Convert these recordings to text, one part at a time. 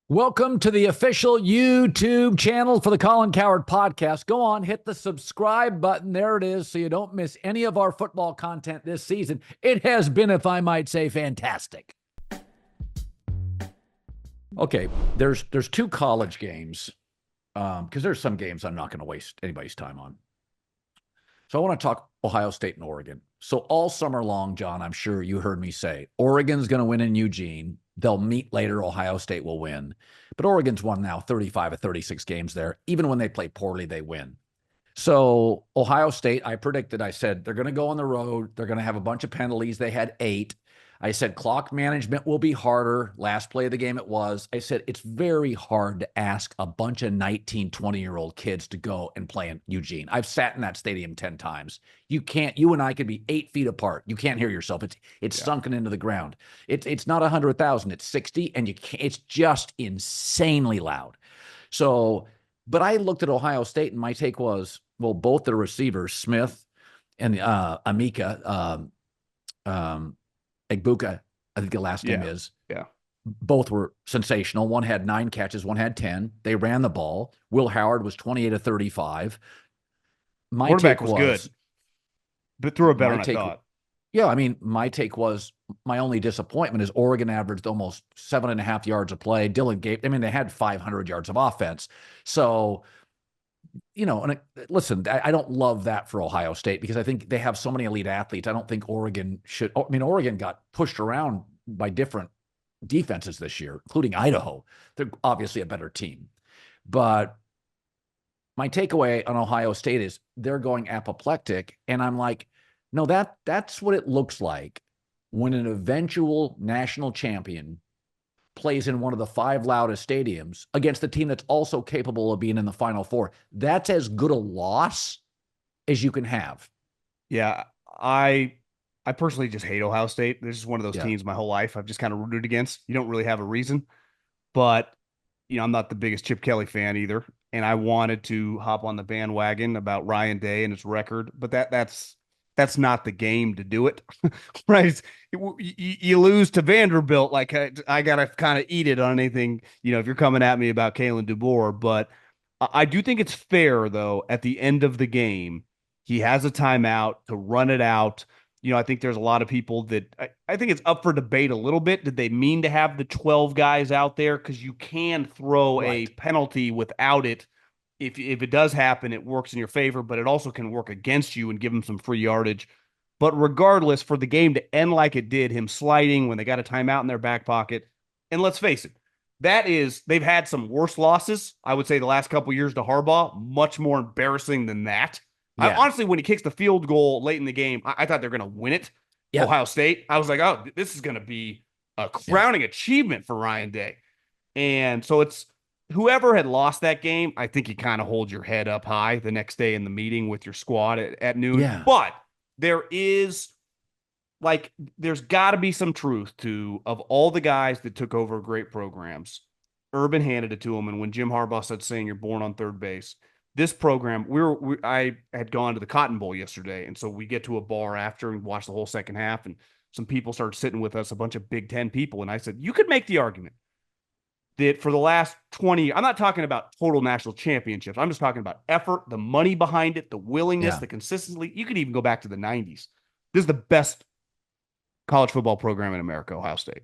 Welcome to the official YouTube channel for the Colin Cowherd podcast. Go on, hit the subscribe button. There it is, so you don't miss any of our football content this season. It has been, if I might say, fantastic. Okay, there's two college games, because there's some games I'm not going to waste anybody's time on. So I want to talk Ohio State and Oregon. So all summer long, John, I'm sure you heard me say, Oregon's going to win in Eugene. They'll meet later. Ohio State will win. But Oregon's won now 35 of 36 games there. Even when they play poorly, they win. So Ohio State, I said, they're going to go on the road. They're going to have a bunch of penalties. They had 8. I said, clock management will be harder. Last play of the game it was. I said, it's very hard to ask a bunch of 19, 20-year-old kids to go and play in Eugene. I've sat in that stadium 10 times. You and I could be 8 feet apart. You can't hear yourself. It's sunken into the ground. It's not 100,000. It's 60, and it's just insanely loud. So, but I looked at Ohio State, and my take was, well, both the receivers, Smith and Amika, Egbuka, I think the last name is. Yeah. Both were sensational. One had 9 catches, one had 10. They ran the ball. Will Howard was 28 of 35. My Quarterback take was good, but threw it better than I thought. Yeah, I mean, my take was my only disappointment is Oregon averaged almost 7.5 yards a play. Dylan gave, I mean, they had 500 yards of offense. So, and listen, I don't love that for Ohio State because I think they have so many elite athletes. I don't think Oregon should. I mean, Oregon got pushed around by different defenses this year, including Idaho. They're obviously a better team. But my takeaway on Ohio State is they're going apoplectic. And I'm like, no, that's what it looks like when an eventual national champion plays in one of the 5 loudest stadiums against the team that's also capable of being in the Final Four. That's as good a loss as you can have. Yeah, I personally just hate Ohio State. This is one of those teams my whole life I've just kind of rooted against. You don't really have a reason, but I'm not the biggest Chip Kelly fan either, and I wanted to hop on the bandwagon about Ryan Day and his record, but that's not the game to do it, right? You lose to Vanderbilt, like I gotta kind of eat it on anything, if you're coming at me about Kalen DeBoer. But I do think it's fair, though, at the end of the game, he has a timeout to run it out. I think there's a lot of people that I think it's up for debate a little bit. Did they mean to have the 12 guys out there? Because you can throw a penalty without it. If it does happen, it works in your favor, but it also can work against you and give them some free yardage. But regardless, for the game to end like it did, him sliding when they got a timeout in their back pocket, and let's face it, they've had some worse losses. I would say the last couple years to Harbaugh, much more embarrassing than that. Yeah. Honestly, when he kicks the field goal late in the game, I thought they're going to win it. Yeah. Ohio State. I was like, oh, this is going to be a crowning achievement for Ryan Day. And so it's whoever had lost that game, I think you kind of hold your head up high the next day in the meeting with your squad at noon. Yeah. But there's got to be some truth to, of all the guys that took over great programs, Urban handed it to him. And when Jim Harbaugh said, saying you're born on third base, this program, I had gone to the Cotton Bowl yesterday. And so we get to a bar after and watch the whole second half. And some people started sitting with us, a bunch of Big Ten people. And I said, you could make the argument that for the last 20, I'm not talking about total national championships. I'm just talking about effort, the money behind it, the willingness, the consistency. You could even go back to the 90s. This is the best college football program in America, Ohio State.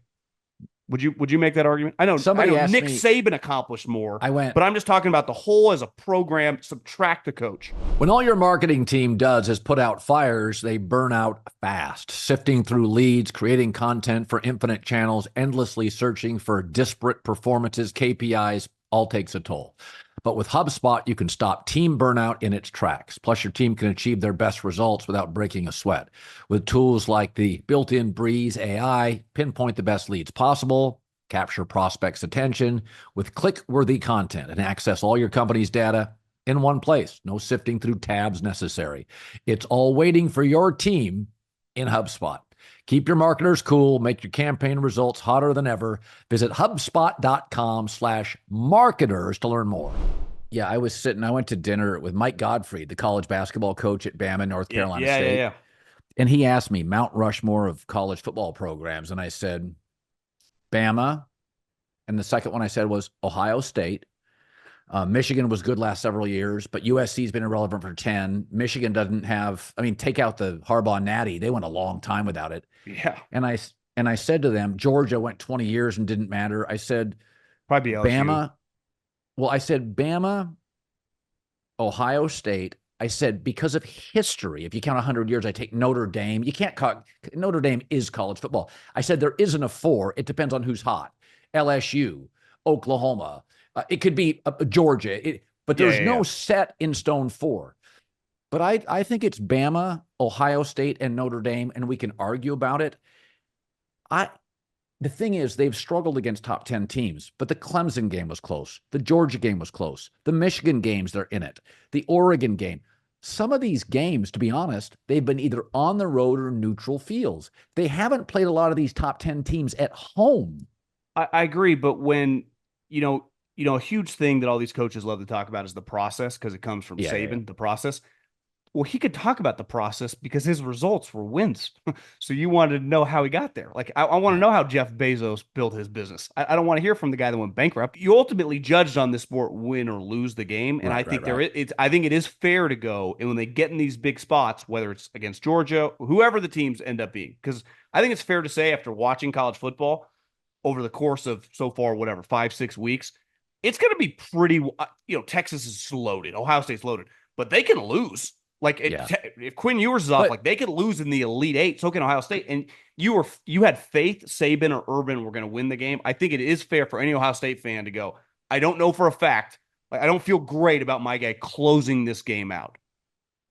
Would you make that argument? I know Nick Saban accomplished more. But I'm just talking about the whole as a program, subtract the coach. When all your marketing team does is put out fires, they burn out fast, sifting through leads, creating content for infinite channels, endlessly searching for disparate performances, KPIs, all takes a toll. But with HubSpot, you can stop team burnout in its tracks. Plus, your team can achieve their best results without breaking a sweat. With tools like the built-in Breeze AI, pinpoint the best leads possible, capture prospects' attention with click-worthy content, and access all your company's data in one place. No sifting through tabs necessary. It's all waiting for your team in HubSpot. Keep your marketers cool. Make your campaign results hotter than ever. Visit HubSpot.com/marketers to learn more. Yeah, I went to dinner with Mike Godfrey, the college basketball coach at Bama, North Carolina State. Yeah. And he asked me Mount Rushmore of college football programs. And I said, Bama, And the second one I said was Ohio State. Michigan was good last several years, but USC's been irrelevant for 10. Michigan doesn't have, I mean, take out the Harbaugh Natty. They went a long time without it. Yeah. And I said to them, Georgia went 20 years and didn't matter. I said, Probably LSU. Bama. Well, I said Bama, Ohio State. I said, because of history, if you count 100 years, I take Notre Dame. You can't call Notre Dame is college football. I said, there isn't a 4. It depends on who's hot. LSU, Oklahoma. It could be Georgia, but there's no set in stone 4. But I think it's Bama, Ohio State, and Notre Dame, and we can argue about it. The thing is, they've struggled against top 10 teams, but the Clemson game was close. The Georgia game was close. The Michigan games, they're in it. The Oregon game. Some of these games, to be honest, they've been either on the road or neutral fields. They haven't played a lot of these top 10 teams at home. I agree, but when, a huge thing that all these coaches love to talk about is the process, because it comes from Saban, the process. Well, he could talk about the process because his results were wins. So you wanted to know how he got there. Like, I want to know how Jeff Bezos built his business. I don't want to hear from the guy that went bankrupt. You ultimately judged on this sport, win or lose the game. And I think I think it is fair to go. And when they get in these big spots, whether it's against Georgia, whoever the teams end up being, because I think it's fair to say after watching college football over the course of so far, 5-6 weeks, it's going to be pretty, Texas is loaded. Ohio State's loaded, but they can lose. Like if Quinn Ewers is off, they could lose in the Elite Eight. So can Ohio State. And you had faith Saban or Urban were going to win the game. I think it is fair for any Ohio State fan to go, I don't know for a fact. Like, I don't feel great about my guy closing this game out,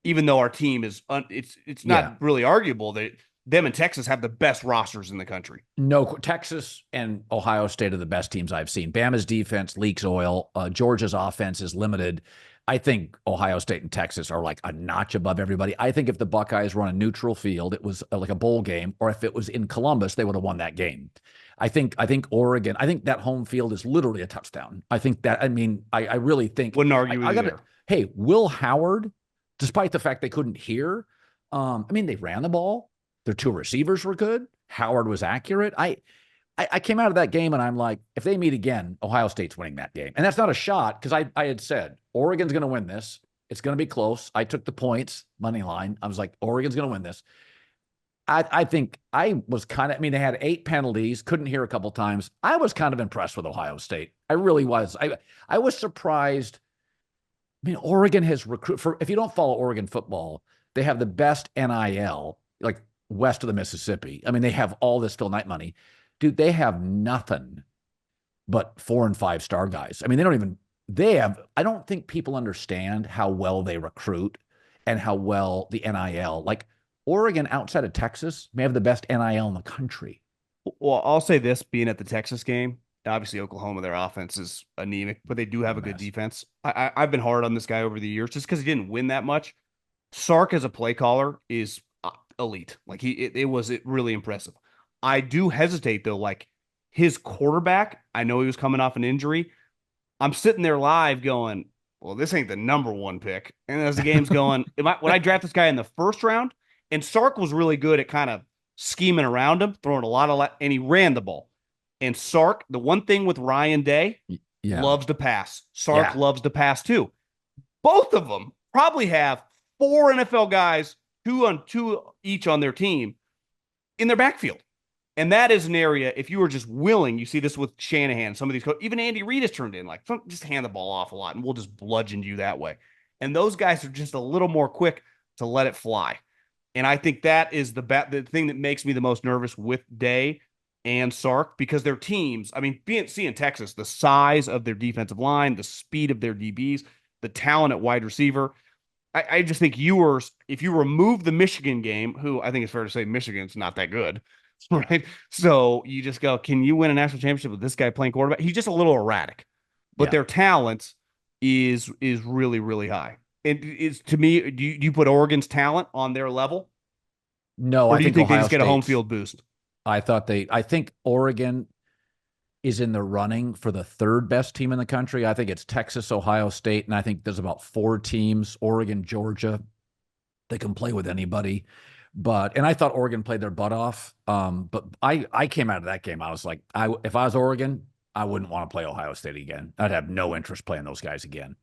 even though our team is. It's not really arguable that them and Texas have the best rosters in the country. No, Texas and Ohio State are the best teams I've seen. Bama's defense leaks oil. Georgia's offense is limited. I think Ohio State and Texas are like a notch above everybody. I think if the Buckeyes were on a neutral field, it was like a bowl game, or if it was in Columbus, they would have won that game. I think Oregon, I think that home field is literally a touchdown. I think that, I really think. Wouldn't argue with you there. Hey, Will Howard, despite the fact they couldn't hear, they ran the ball. Their 2 receivers were good. Howard was accurate. I came out of that game and I'm like, if they meet again, Ohio State's winning that game. And that's not a shot, because I had said, Oregon's going to win this. It's going to be close. I took the points, money line. I was like, Oregon's going to win this. I think I was kind of, they had 8 penalties, couldn't hear a couple times. I was kind of impressed with Ohio State. I really was. I was surprised. Oregon has if you don't follow Oregon football, they have the best NIL, like west of the Mississippi. They have all this Phil Knight money. Dude, they have nothing but 4- and 5-star guys. I don't think people understand how well they recruit and how well the NIL, like Oregon outside of Texas may have the best NIL in the country. Well, I'll say this, being at the Texas game, obviously Oklahoma, their offense is anemic, but they do have a good defense. I've been hard on this guy over the years just because he didn't win that much. Sark as a play caller is elite. Like it was really impressive. I do hesitate though. Like his quarterback, I know he was coming off an injury. I'm sitting there live going, well, this ain't the number 1 pick. And as the game's going, when I draft this guy in the first round, and Sark was really good at kind of scheming around him, throwing a lot, and he ran the ball. And Sark, the one thing with Ryan Day, loves to pass. Sark loves to pass too. Both of them probably have 4 NFL guys, 2 each on their team in their backfield. And that is an area, if you were just willing, you see this with Shanahan, some of these even Andy Reid has turned in, like, just hand the ball off a lot and we'll just bludgeon you that way. And those guys are just a little more quick to let it fly. And I think that is the thing that makes me the most nervous with Day and Sark, because their teams, seeing Texas, the size of their defensive line, the speed of their DBs, the talent at wide receiver. I just think if you remove the Michigan game, who I think it's fair to say Michigan's not that good, right? So you just go, can you win a national championship with this guy playing quarterback? He's just a little erratic, but their talent is really, really high. And is, to me, do you put Oregon's talent on their level? No, or do you think they just get a home field boost? I think Oregon is in the running for the 3rd best team in the country. I think it's Texas, Ohio State, and I think there's about 4 teams, Oregon, Georgia. They can play with anybody. And I thought Oregon played their butt off. But I came out of that game. I was like, if I was Oregon, I wouldn't want to play Ohio State again. I'd have no interest playing those guys again.